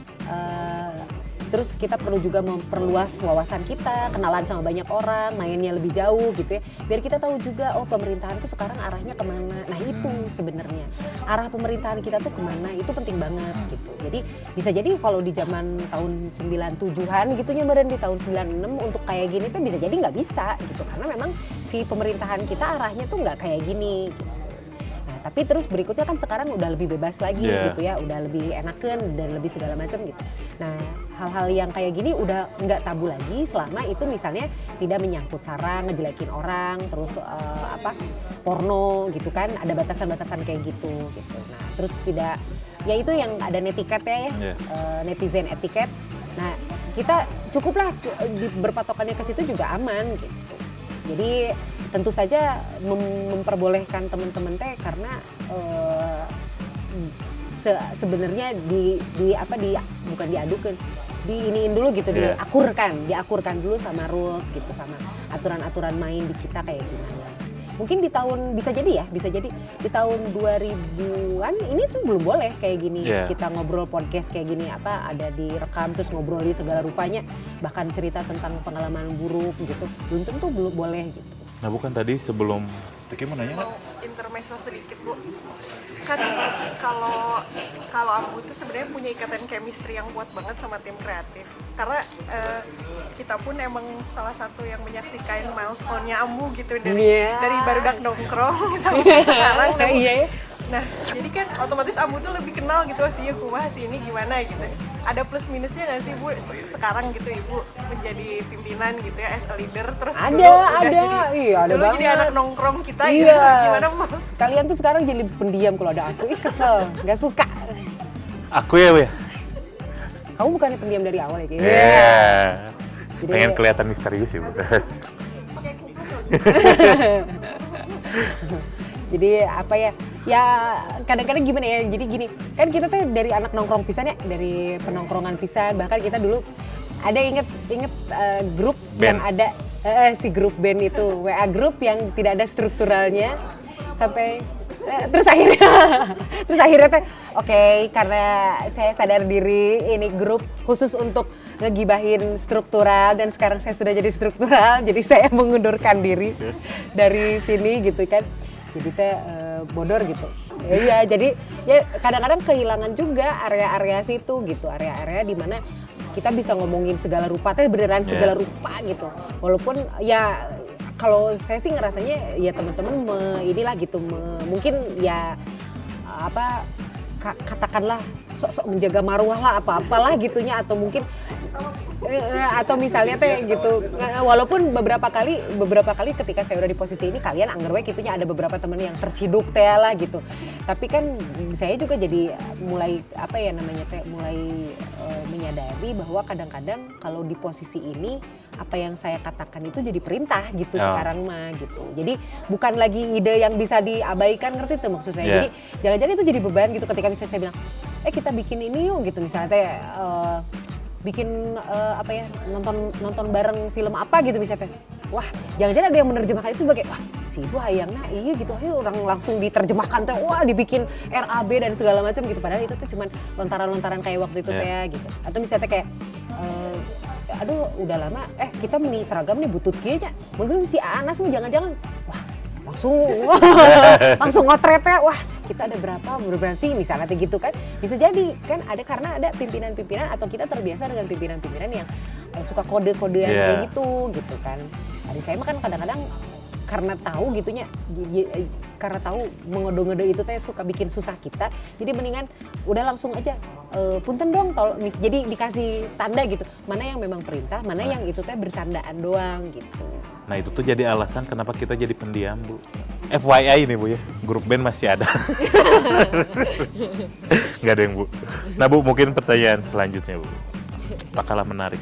B: terus kita perlu juga memperluas wawasan kita, kenalan sama banyak orang, mainnya lebih jauh gitu ya. Biar kita tahu juga, oh pemerintahan tuh sekarang arahnya kemana. Nah itu sebenarnya, arah pemerintahan kita tuh kemana, itu penting banget gitu. Jadi bisa jadi kalau di zaman tahun 97-an gitu nyebaran di tahun 96 untuk kayak gini tuh bisa jadi nggak bisa gitu. Karena memang si pemerintahan kita arahnya tuh nggak kayak gini gitu. Tapi terus berikutnya kan sekarang udah lebih bebas lagi gitu ya, udah lebih enakan dan lebih segala macam gitu. Nah hal-hal yang kayak gini udah nggak tabu lagi selama itu misalnya tidak menyangkut sara, ngejelekin orang, terus porno gitu kan, ada batasan-batasan kayak gitu. Nah terus tidak, ya itu yang ada netiketnya ya, netizen etiket. Nah kita cukuplah berpatokannya ke situ juga aman gitu. Jadi tentu saja memperbolehkan teman-teman teh karena sebenarnya bukan diadukan, diiniin dulu gitu, diakurkan dulu sama rules gitu, sama aturan-aturan main di kita kayak gimana. Mungkin di tahun bisa jadi di tahun 2000-an ini tuh belum boleh kayak gini. Kita ngobrol podcast kayak gini, ada direkam terus ngobrolin segala rupanya, bahkan cerita tentang pengalaman buruk gitu, belum tentu belum boleh gitu.
A: Nah bukan tadi sebelum Teki mau nanya nggak?
C: Intermezzo sedikit Bu, kan kalau Ambu tuh sebenarnya punya ikatan chemistry yang kuat banget sama tim kreatif, karena kita pun emang salah satu yang menyaksikan milestone-nya Ambu gitu dari barudak nongkrong sampai sekarang. Nah jadi kan otomatis Ambu tuh lebih kenal gitu sih kumaha sih ini gimana gitu. Ada plus minusnya nggak sih Bu sekarang gitu Ibu menjadi pimpinan gitu ya as a leader, terus
B: ada
C: dulu
B: banget.
C: jadi anak nongkrong kita gitu, gimana Bu?
B: Kalian tuh sekarang jadi pendiam kalau ada aku, kesel, nggak suka.
A: Aku ya Bu ya?
B: Kamu bukannya pendiam dari awal ya? Jadi,
A: pengen kelihatan misterius ya Bu.
B: Jadi ya kadang-kadang gimana ya, jadi gini, kan kita tuh dari anak nongkrong pisan ya, dari penongkrongan pisan, bahkan kita dulu ada inget grup
A: band.
B: Yang ada si grup band itu, WA grup yang tidak ada strukturalnya, sampai terus akhirnya teh oke, karena saya sadar diri ini grup khusus untuk ngegibahin struktural dan sekarang saya sudah jadi struktural, jadi saya mengundurkan diri dari sini gitu kan. Jadi teh bodor gitu. Iya, jadi ya kadang-kadang kehilangan juga area-area situ gitu, area-area di mana kita bisa ngomongin segala rupa teh beneran segala rupa gitu. Walaupun ya kalau saya sih ngerasanya ya teman-teman mungkin ya katakanlah sok-sok menjaga marwah lah apa-apalah gitunya, atau mungkin atau misalnya teh gitu, walaupun beberapa kali ketika saya udah di posisi ini kalian anggar we gitunya ada beberapa temen yang terciduk teh lah gitu, tapi kan saya juga jadi mulai mulai menyadari bahwa kadang-kadang kalau di posisi ini apa yang saya katakan itu jadi perintah gitu sekarang mah gitu, jadi bukan lagi ide yang bisa diabaikan, ngerti tuh maksud saya. Jadi jangan-jangan itu jadi beban gitu ketika misalnya saya bilang kita bikin ini yuk gitu, misalnya teh bikin nonton bareng film apa gitu misalnya. Wah, jangan-jangan ada yang menerjemahkan itu sebagai wah, si ibu hayangna iya gitu. Ayo orang langsung diterjemahkan teh, wah dibikin RAB dan segala macam gitu. Padahal itu tuh cuman lontaran-lontaran kayak waktu itu teh gitu. Atau misalnya kayak aduh udah lama kita meni seragam nih butut kieu nya. Mungkin si Anas mah jangan-jangan wah langsung ngotretnya, wah kita ada berarti misalnya gitu kan, bisa jadi kan ada karena ada pimpinan-pimpinan atau kita terbiasa dengan pimpinan-pimpinan yang suka kode-kodean kayak gitu kan. Dari saya mah kan kadang-kadang karena tahu gitunya, karena tahu mengode-ngode itu teh suka bikin susah kita, jadi mendingan udah langsung aja punten dong jadi dikasih tanda gitu, mana yang memang perintah, mana yang itu teh bercandaan doang gitu.
A: Nah itu tuh jadi alasan kenapa kita jadi pendiam Bu. FYI nih Bu ya, grup band masih ada. Nggak ada yang Bu. Nah Bu, mungkin pertanyaan selanjutnya Bu, tak kalah menarik.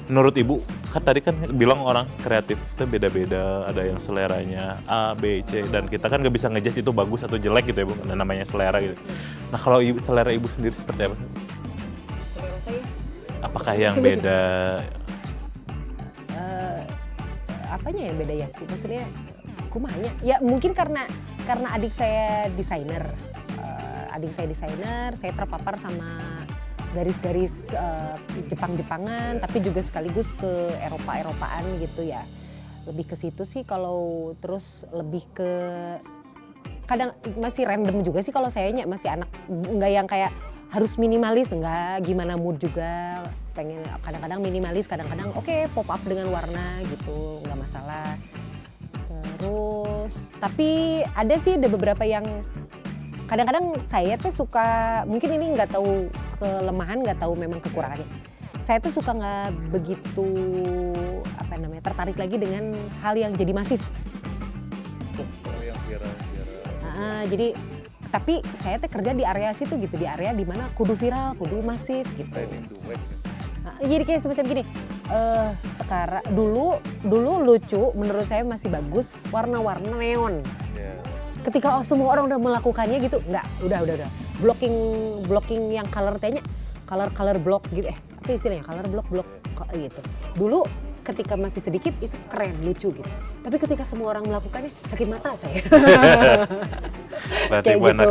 A: Menurut Ibu, kan kan tadi kan bilang orang kreatif itu beda-beda, ada yang seleranya A, B, C, dan kita kan nggak bisa ngejudge itu bagus atau jelek gitu ya Bu, namanya selera gitu. Nah kalau selera ibu sendiri seperti apa?
B: Selera saya
A: Apakah yang beda?
B: apanya yang beda ya? Maksudnya kumanya? Ya mungkin karena adik saya desainer. Saya terpapar sama garis-garis Jepang-Jepangan, tapi juga sekaligus ke Eropa-Eropaan gitu ya. Lebih ke situ sih kalau terus lebih ke kadang masih random juga sih kalau sayanya masih anak nggak yang kayak harus minimalis, enggak, gimana mood juga pengen kadang-kadang minimalis, kadang-kadang oke, pop up dengan warna gitu, nggak masalah. Terus tapi ada sih ada beberapa yang kadang-kadang saya tuh suka, mungkin ini nggak tahu kelemahan, nggak tahu memang kekurangannya. Saya tuh suka nggak begitu tertarik lagi dengan hal yang jadi masif. Gitu.
A: Oh, yang viral.
B: Jadi tapi saya tuh kerja di area situ gitu, di area dimana kudu viral, kudu masif gitu. Jadi kayak semacam gini. Sekarang dulu lucu, menurut saya masih bagus warna-warna neon. Ketika semua orang udah melakukannya gitu, udah blocking yang color block gitu, apa istilahnya color block gitu. Dulu ketika masih sedikit itu keren, lucu gitu. Tapi ketika semua orang melakukannya sakit mata saya.
A: Berarti
B: kayak
A: Bu
B: gitu.
A: anak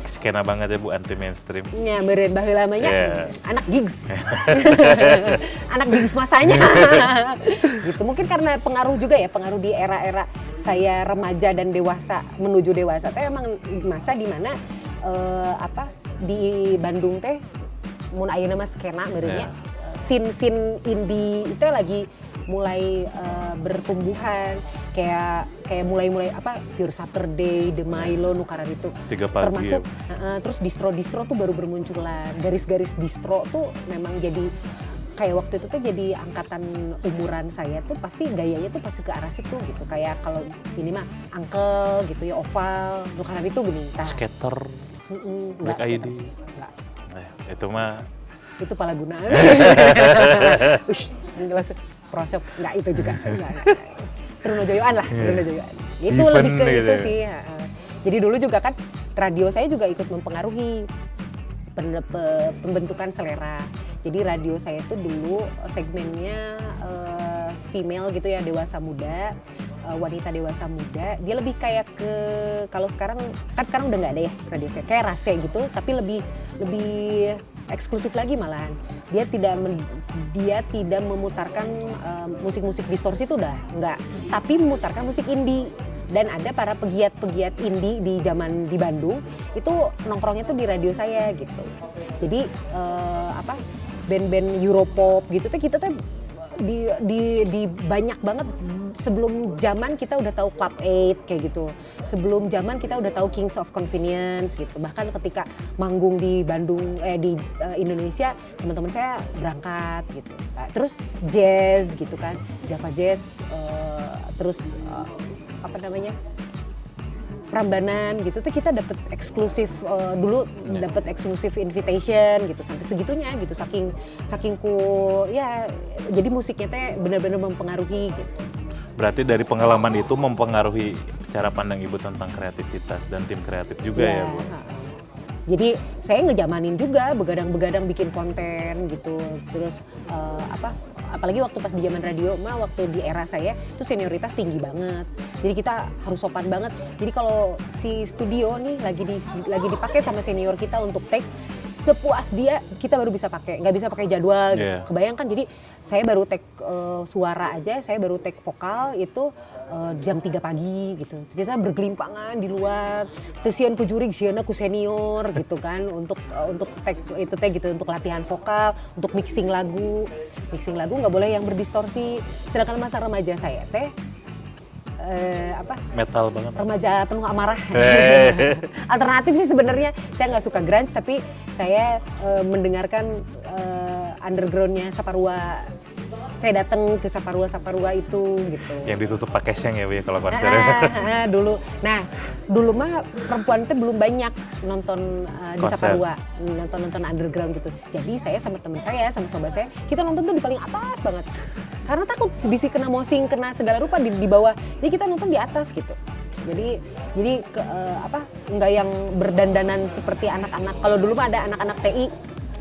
A: skena banget ya Bu, anti mainstream.
B: Ya beren baheula mah nya anak gigs. Anak gigs masanya. Gitu. Mungkin karena pengaruh juga ya, pengaruh di era-era saya remaja dan dewasa menuju dewasa teh emang masa di mana di Bandung teh mun ayeuna mah skena meureunnya scene indie itu lagi mulai bertumbuhan, kayak mulai Pure Saturday, The Milo, nukaran itu.
A: 3 pagi
B: termasuk
A: ya.
B: Terus distro tuh baru bermunculan. Garis-garis distro tuh memang jadi kayak waktu itu tuh jadi angkatan umuran saya tuh pasti gayanya tuh pasti ke arah situ gitu. Kayak kalau ini mah Uncle gitu ya, oval, nukaran itu gini.
A: Skater, Black ID.
B: Enggak.
A: Itu mah
B: Itu palagunaan. Ush, langsung prosop, enggak itu juga. Enggak. Trunojoyoan lah, Trunojoyoan. Itu
A: Event
B: lebih ke
A: gitu
B: itu
A: ya.
B: sih. Jadi dulu juga kan radio saya juga ikut mempengaruhi pembentukan selera. Jadi radio saya itu dulu segmennya female gitu ya, dewasa muda, wanita dewasa muda. Dia lebih kayak ke, kalau sekarang udah nggak ada ya radio saya, kayak Rase gitu, tapi lebih eksklusif lagi malahan. Dia tidak memutarkan musik-musik distorsi itu udah nggak, tapi memutarkan musik indie. Dan ada para pegiat-pegiat indie di Bandung itu nongkrongnya tuh di radio saya gitu. Jadi band-band Europop gitu tuh kita tuh di banyak banget. Sebelum zaman kita udah tahu Club 8 kayak gitu. Sebelum zaman kita udah tahu Kings of Convenience gitu. Bahkan ketika manggung di Bandung di Indonesia, teman-teman saya berangkat gitu. Terus jazz gitu kan. Java Jazz, terus Prambanan gitu tuh kita dapat eksklusif dulu dapat eksklusif invitation gitu sampai segitunya gitu, saking ya jadi musiknya teh benar-benar mempengaruhi gitu.
A: berarti dari pengalaman itu mempengaruhi cara pandang Ibu tentang kreativitas dan tim kreatif juga ya Bu?
B: Jadi saya ngejamanin juga, begadang-begadang bikin konten gitu. Terus apalagi waktu pas di zaman radio mah, waktu di era saya itu senioritas tinggi banget. Jadi kita harus sopan banget. Jadi kalau si studio nih lagi dipakai sama senior kita untuk take, sepuas dia kita baru bisa pakai, nggak bisa pakai jadwal gitu.
A: Yeah.
B: Kebayangkan, jadi saya baru take suara aja, saya baru take vokal itu jam 3 pagi gitu. Kita bergelimpangan di luar, tesian ku jurig, siana ku senior gitu kan, untuk take itu teh gitu, untuk latihan vokal, untuk mixing lagu nggak boleh yang berdistorsi. Sedangkan masa remaja saya teh
A: Metal banget.
B: remaja penuh amarah. Alternatif sih sebenarnya, saya nggak suka grunge, tapi saya mendengarkan undergroundnya Saparua saya datang ke Saparua itu gitu.
A: Yang ditutup pakai seng ya Bu ya kalau konser.
B: Dulu. Nah, dulu mah perempuan itu belum banyak nonton di
A: Konser.
B: Saparua, nonton underground gitu. Jadi saya sama teman saya, sama sobat saya, kita nonton tuh di paling atas banget. Karena takut bisi kena mosing, kena segala rupa di bawah. Jadi kita nonton di atas gitu. Jadi nggak yang berdandanan seperti anak-anak. Kalau dulu mah ada anak-anak TI,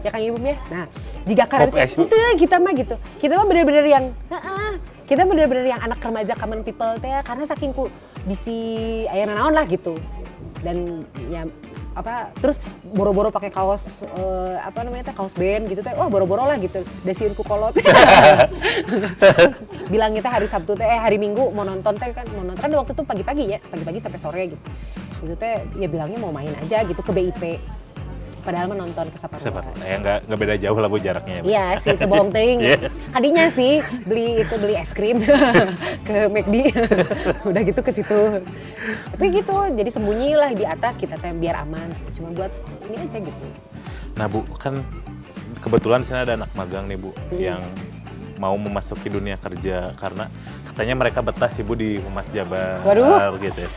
B: ya kan Ibu ya. Nah, jika karena itu kita mah gitu. Kita mah bener-bener yang kita bener-bener yang anak remaja common people teh karena saking ku bisi aya naon lah gitu. Dan ya terus boro-boro pakai kaos kaos band gitu teh. Wah, boro-boro lah gitu. Dasieun ku kolot. Bilangnya teh hari Sabtu teh hari Minggu mau nonton teh kan waktu itu pagi-pagi sampai sore gitu. Itu teh ya bilangnya mau main aja gitu ke BIP. Padahal menonton ke Saparua.
A: Ya nggak beda jauh lah Bu jaraknya.
B: Iya sih, itu bohong teuing. Kadinya sih beli es krim ke McD. Udah gitu ke situ. Tapi gitu, jadi sembunyilah di atas kita teh biar aman. Cuma buat ini aja gitu.
A: Nah Bu, kan kebetulan sini ada anak magang nih Bu yang mau memasuki dunia kerja karena katanya mereka betah sih Bu di Humas Jabar.
B: Waduh.
A: Gitu ya.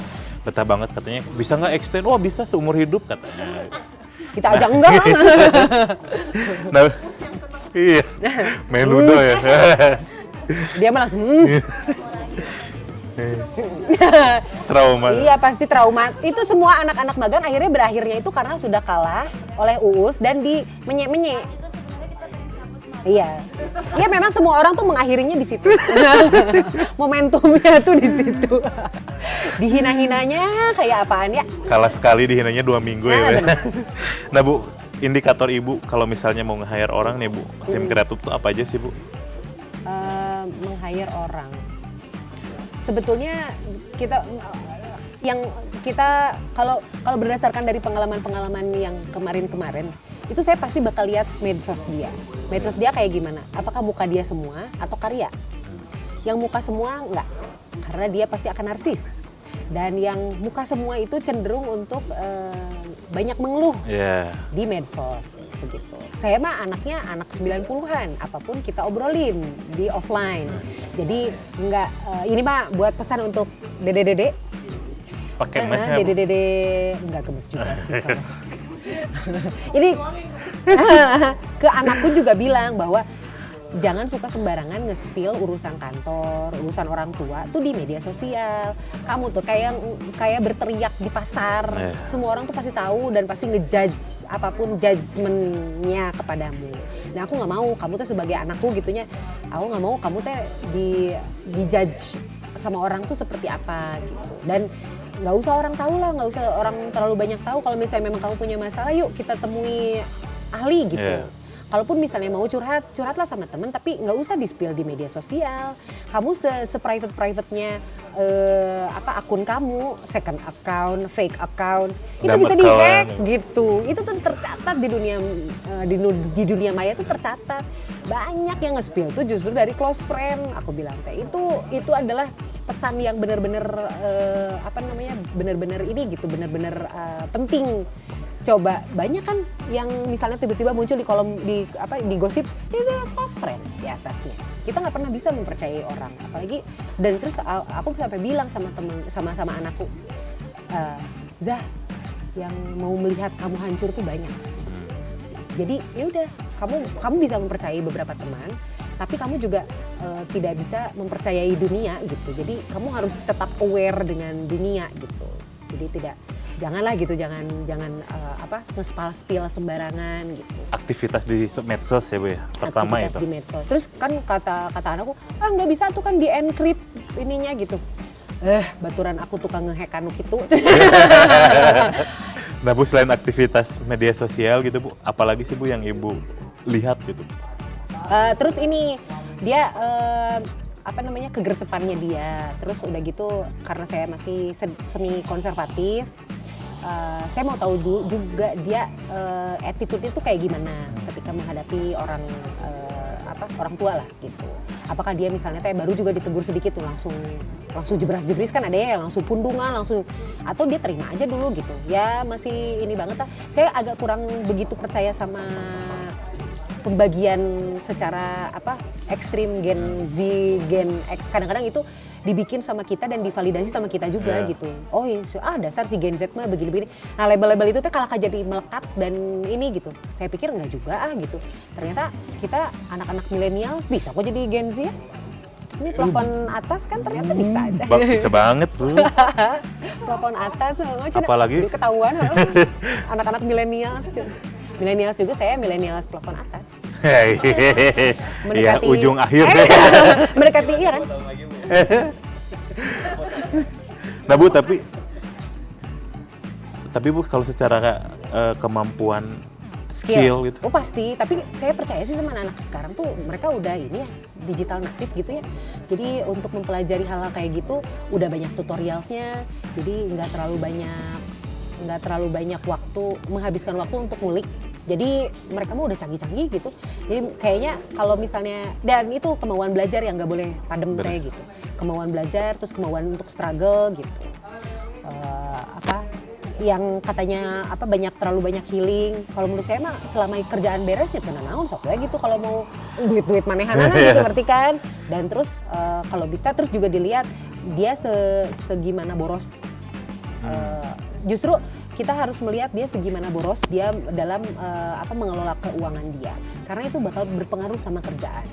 A: Betah banget katanya. Bisa nggak extend? Wah bisa seumur hidup katanya.
B: Kita aja enggak.
A: Nah, iya, main ludo ya.
B: Dia malah langsung
A: Trauma.
B: Iya pasti trauma. Itu semua anak-anak magang akhirnya berakhirnya itu karena sudah kalah oleh UUS dan di menye-menye. Iya, iya memang semua orang tuh mengakhirinya di situ. Momentumnya tuh di situ. Dihina-hinanya kayak apaan ya?
A: Kalah sekali dihinanya 2 minggu ya. Nah Bu, indikator Ibu kalau misalnya mau nge-hire orang nih Bu, tim kreatif tuh apa aja sih Bu?
B: Meng-hire orang. Sebetulnya kita kalau berdasarkan dari pengalaman-pengalaman yang kemarin-kemarin, itu saya pasti bakal lihat medsos dia. Medsos dia kayak gimana? Apakah muka dia semua atau karya? Yang muka semua enggak, karena dia pasti akan narsis. Dan yang muka semua itu cenderung untuk banyak mengeluh di medsos begitu. Saya mah anaknya anak 90-an, apapun kita obrolin di offline. Jadi enggak ini mah buat pesan untuk dede-dede.
A: Pakai mesnya.
B: Dede-dede enggak gemes juga sih kalau. Ini ke anakku juga bilang bahwa jangan suka sembarangan nge-spill urusan kantor, urusan orang tua tuh di media sosial. Kamu tuh kayak berteriak di pasar. Semua orang tuh pasti tahu dan pasti ngejudge apapun judgement-nya kepadamu. Nah aku nggak mau kamu tuh sebagai anakku gitunya. Aku nggak mau kamu tuh di judge sama orang tuh seperti apa gitu. Dan nggak usah orang tahu lah, nggak usah orang terlalu banyak tahu. Kalau misalnya memang kamu punya masalah, yuk kita temui ahli gitu. Kalaupun misalnya mau curhatlah sama teman, tapi nggak usah di-spill di media sosial. Kamu se-private-nya akun kamu, second account, fake account, itu bisa di-hack gitu. Itu tuh tercatat di dunia maya tuh tercatat. Banyak yang nge-spill tuh justru dari close friend. Aku bilang teh itu adalah pesan yang benar-benar benar-benar ini gitu, benar-benar penting. Coba banyak kan yang misalnya tiba-tiba muncul di kolom di gosip itu close friend di atasnya. Kita nggak pernah bisa mempercayai orang, apalagi dan terus aku sampai bilang sama anakku, Zah, yang mau melihat kamu hancur tuh banyak. Jadi ya udah kamu bisa mempercayai beberapa teman, tapi kamu juga tidak bisa mempercayai dunia gitu. Jadi kamu harus tetap aware dengan dunia gitu. Jadi janganlah gitu, jangan nge-spill sembarangan gitu.
A: Aktivitas di medsos ya Bu ya, pertama
B: aktivitas
A: itu.
B: Di medsos. Terus kan kata anakku, nggak bisa tuh kan di-encrypt ininya gitu. Baturan aku tukang nge-hack anu gitu.
A: Nah Bu, selain aktivitas media sosial gitu Bu, apalagi sih Bu yang Ibu lihat gitu?
B: Terus ini dia kegercepannya dia. Terus udah gitu karena saya masih semi konservatif, saya mau tahu juga dia attitude-nya tuh kayak gimana ketika menghadapi orang tua lah gitu. Apakah dia misalnya baru juga ditegur sedikit tuh langsung jebras-jebris, kan ada ya langsung pundungan langsung, atau dia terima aja dulu gitu. Ya masih ini banget lah. Saya agak kurang begitu percaya sama pembagian secara ekstrim Gen Z, Gen X, kadang-kadang itu dibikin sama kita dan divalidasi sama kita juga gitu. Oh iya, dasar si Gen Z mah begini-begini. Nah label-label itu tuh kalau jadi melekat dan ini gitu. Saya pikir enggak juga gitu. Ternyata kita anak-anak milenial bisa kok jadi Gen Z ya. Ini plafon atas kan ternyata bisa aja.
A: Bisa banget Bu.
B: Plafon atas,
A: apalagi
B: ketahuan anak-anak milenial. Milenial juga, saya milenial plafon atas.
A: Ya ujung akhir.
B: Mendekati iya kan?
A: Nah Bu, tapi Bu kalau secara kemampuan skill gitu.
B: Oh pasti, tapi saya percaya sih sama anak-anak sekarang tuh mereka udah ini ya digital native gitu ya. Jadi untuk mempelajari hal-hal kayak gitu udah banyak tutorialsnya. Jadi nggak terlalu banyak waktu, menghabiskan waktu untuk ngulik. Jadi mereka mah udah canggih-canggih gitu. Jadi kayaknya kalau misalnya, dan itu kemauan belajar yang nggak boleh padam kayak gitu. Kemauan belajar, terus kemauan untuk struggle gitu. Yang katanya terlalu banyak healing. Kalau menurut saya mah selama kerjaan beres ya tenang naon sok ya gitu. Kalau mau duit manehanana gitu, ngerti kan? Dan terus kalau bisa terus juga dilihat dia segimana boros. Justru kita harus melihat dia segimana boros dia dalam mengelola keuangan dia. Karena itu bakal berpengaruh sama kerjaan.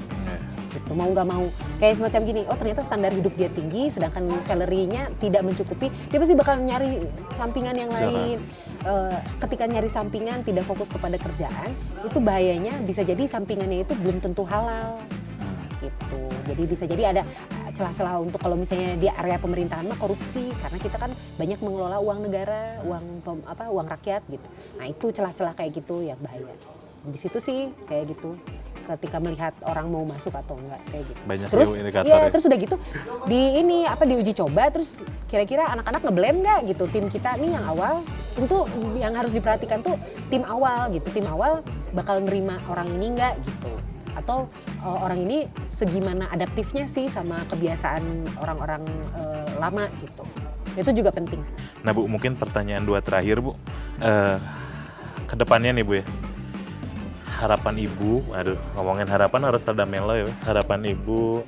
B: Gitu, mau nggak mau kayak semacam gini, oh ternyata standar hidup dia tinggi sedangkan salary-nya tidak mencukupi, dia pasti bakal nyari sampingan yang lain. Ketika nyari sampingan tidak fokus kepada kerjaan, itu bahayanya bisa jadi sampingannya itu belum tentu halal gitu. Jadi bisa jadi ada celah-celah untuk kalau misalnya di area pemerintahan mah korupsi, karena kita kan banyak mengelola uang negara, uang rakyat gitu. Nah itu celah-celah kayak gitu yang bahaya. Di situ sih kayak gitu. Ketika melihat orang mau masuk atau enggak kayak gitu.
A: Banyak
B: terus
A: indikator
B: ya, terus udah gitu diuji coba, terus kira-kira anak-anak ngeblend nggak gitu tim kita nih yang awal. Tentu yang harus diperhatikan tuh tim awal gitu. Tim awal bakal nerima orang ini nggak gitu. Atau orang ini segimana adaptifnya sih sama kebiasaan orang-orang lama gitu. Itu juga penting.
A: Nah Bu, mungkin pertanyaan 2 terakhir Bu. Kedepannya nih Bu ya. Harapan Ibu, ngomongin harapan harus rada melo ya. Harapan Ibu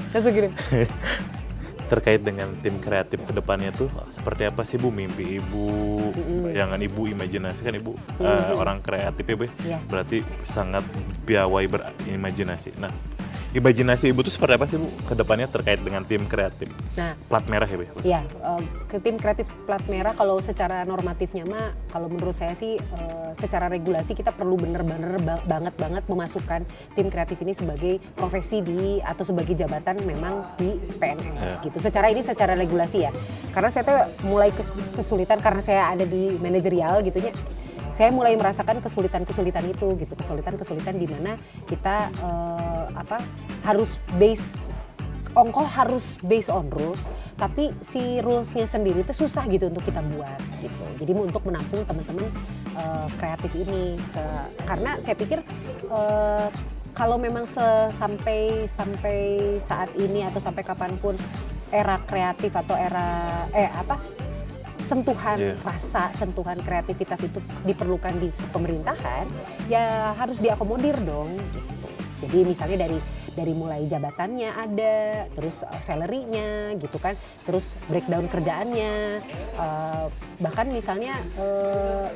A: terkait dengan tim kreatif kedepannya tuh seperti apa sih Bu? Mimpi Ibu, bayangan Ibu, imajinasi kan Ibu orang kreatif ya Bu.
B: Yeah.
A: Berarti sangat piawai berimajinasi. Nah, imajinasi Ibu tuh seperti apa sih Bu kedepannya terkait dengan tim kreatif?
B: Nah,
A: plat merah ya Bu?
B: Iya, ke tim kreatif plat merah kalau secara normatifnya mah kalau menurut saya sih secara regulasi kita perlu bener-bener banget memasukkan tim kreatif ini sebagai profesi atau sebagai jabatan memang di PNS gitu. Secara regulasi ya. Karena saya tuh mulai kesulitan karena saya ada di manajerial gitu ya. Saya mulai merasakan kesulitan itu gitu, kesulitan di mana kita harus based on rules, tapi si rulesnya sendiri itu susah gitu untuk kita buat gitu. Jadi untuk menampung teman-teman kreatif ini, karena saya pikir kalau memang sampai saat ini atau sampai kapanpun era kreatif atau era sentuhan kreativitas itu diperlukan di pemerintahan, ya harus diakomodir dong gitu. Jadi misalnya dari mulai jabatannya ada, terus salary-nya gitu kan, terus breakdown kerjaannya, bahkan misalnya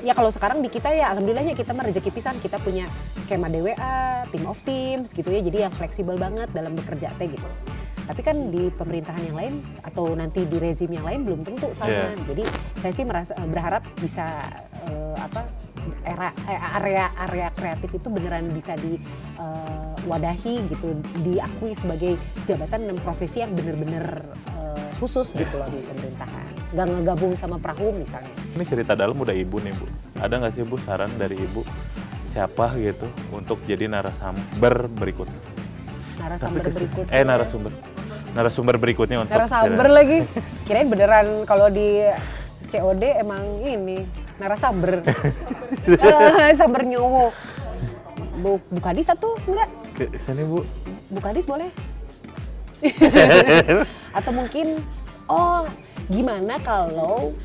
B: ya kalau sekarang di kita ya alhamdulillahnya kita mah rezeki pisan, kita punya skema DWA, team of teams gitu ya, jadi yang fleksibel banget dalam bekerja teh gitu. Tapi kan di pemerintahan yang lain atau nanti di rezim yang lain belum tentu sama. Yeah. Jadi saya sih berharap bisa area kreatif itu beneran bisa diwadahi gitu, diakui sebagai jabatan dan profesi yang bener-bener khusus gitu loh di pemerintahan. Nggak ngegabung sama perahu misalnya. Ini
A: cerita dalam udah Ibu nih Bu. Ada nggak sih Bu saran dari Ibu siapa gitu untuk jadi narasumber berikutnya? Narasumber berikutnya untuk
B: narasumber lagi. Kirain beneran kalau di COD emang ini narasumber. Samber nyowo. Bukadis satu enggak?
A: Ke sini Bu.
B: Bukadis boleh. Atau mungkin gimana kalau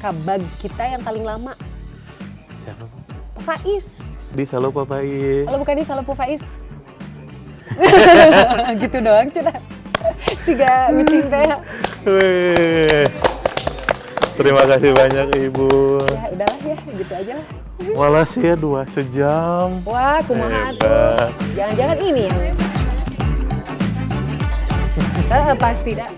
B: kabag kita yang paling lama?
A: Siapa Bu?
B: Faiz.
A: di Salopo Faiz.
B: Kalau bukan di Salopo Faiz. Gitu doang cenah. Siga ucing teh.
A: Wih. Terima kasih banyak Ibu.
B: Ya udahlah ya, gitu aja lah.
A: Malas ya 2 sejam.
B: Wah, kumaha tuh.
A: Hebat.
B: Jangan-jangan ini yang pasti dah.